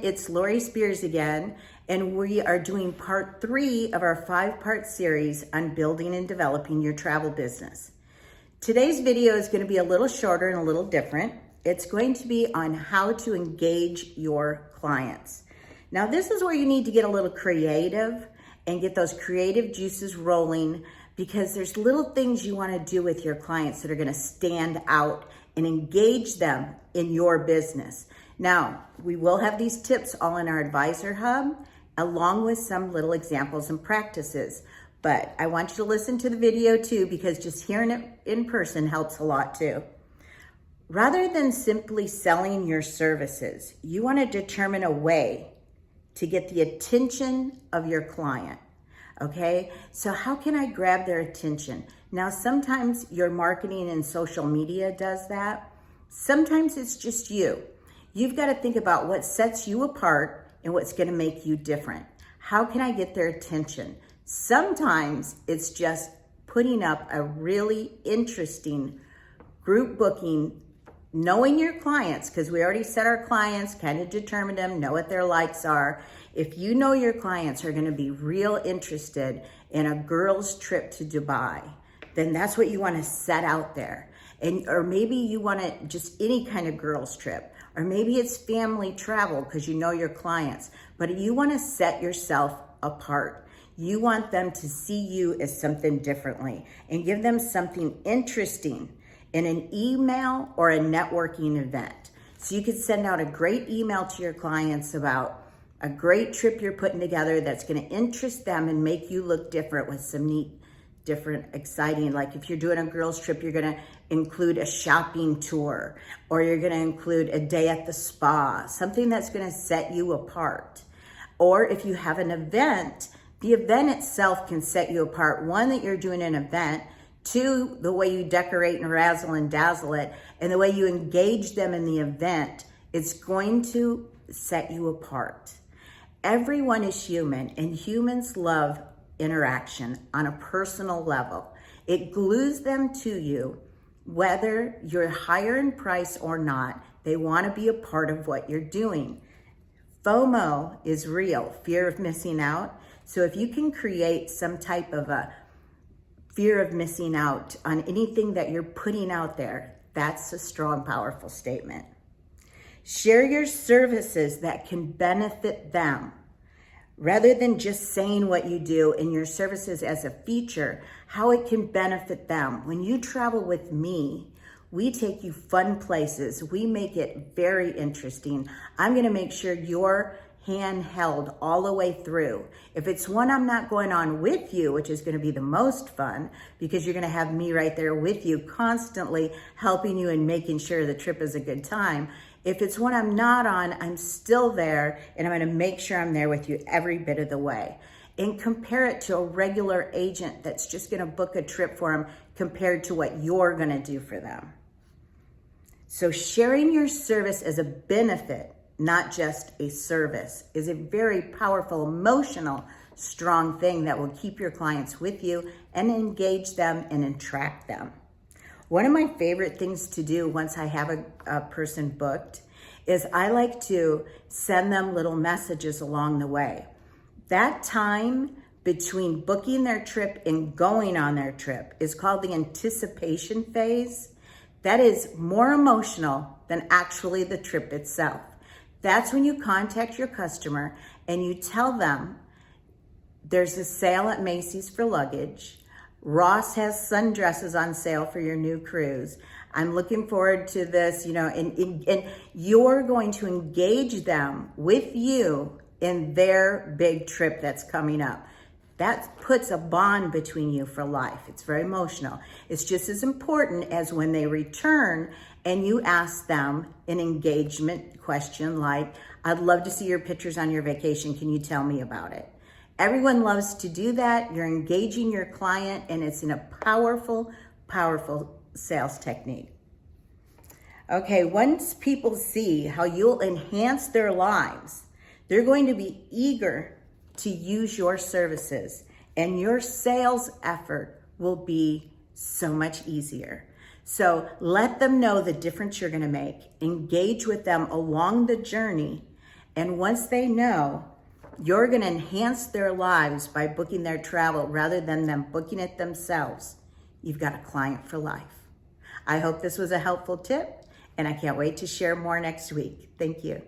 it's Lori Speers again, and we are doing part 3 of our 5-part series on building and developing your travel business. Today's video is going to be a little shorter and a little different. It's going to be on how to engage your clients. Now, this is where you need to get a little creative and get those creative juices rolling, because there's little things you want to do with your clients that are going to stand out and engage them in your business. Now, we will have these tips all in our advisor hub, along with some little examples and practices. But I want you to listen to the video too, because just hearing it in person helps a lot too. Rather than simply selling your services, you want to determine a way to get the attention of your client. Okay, so how can I grab their attention? Now, sometimes your marketing and social media does that. Sometimes it's just you. You've got to think about what sets you apart and what's going to make you different. How can I get their attention? Sometimes it's just putting up a really interesting group booking, knowing your clients, because we already set our clients, kind of determined them, know what their likes are. If you know your clients are going to be real interested in a girl's trip to Dubai, then that's what you want to set out there. Or maybe you want to just any kind of girl's trip, or maybe it's family travel because you know your clients, but you want to set yourself apart. You want them to see you as something differently and give them something interesting in an email or a networking event. So you could send out a great email to your clients about a great trip you're putting together that's going to interest them and make you look different with some neat, different, exciting, like if you're doing a girls trip, you're going to include a shopping tour, or you're going to include a day at the spa, something that's going to set you apart. Or if you have an event, the event itself can set you apart. One, that you're doing an event. 2, the way you decorate and razzle and dazzle it, and the way you engage them in the event, it's going to set you apart. Everyone is human, and humans love interaction on a personal level. It glues them to you, whether you're higher in price or not. They want to be a part of what you're doing. FOMO is real, fear of missing out. So if you can create some type of a fear of missing out on anything that you're putting out there, that's a strong, powerful statement. Share your services that can benefit them. Rather than just saying what you do and your services as a feature, how it can benefit them. When you travel with me, we take you fun places. We make it very interesting. I'm going to make sure you're handheld all the way through. If it's one I'm not going on with you, which is going to be the most fun, because you're going to have me right there with you, constantly helping you and making sure the trip is a good time. If it's one I'm not on, I'm still there, and I'm going to make sure I'm there with you every bit of the way. And compare it to a regular agent that's just going to book a trip for them compared to what you're going to do for them. So sharing your service as a benefit, not just a service, is a very powerful, emotional, strong thing that will keep your clients with you and engage them and attract them. One of my favorite things to do once I have a person booked is I like to send them little messages along the way. That time between booking their trip and going on their trip is called the anticipation phase. That is more emotional than actually the trip itself. That's when you contact your customer and you tell them there's a sale at Macy's for luggage. Ross has sundresses on sale for your new cruise. I'm looking forward to this, and you're going to engage them with you in their big trip that's coming up. That puts a bond between you for life. It's very emotional. It's just as important as when they return and you ask them an engagement question like, I'd love to see your pictures on your vacation. Can you tell me about it? Everyone loves to do that. You're engaging your client, and it's in a powerful, powerful sales technique. Okay, once people see how you'll enhance their lives, they're going to be eager to use your services, and your sales effort will be so much easier. So let them know the difference you're going to make. Engage with them along the journey And once they know you're going to enhance their lives by booking their travel rather than them booking it themselves, you've got a client for life. I hope this was a helpful tip, and I can't wait to share more next week. Thank you.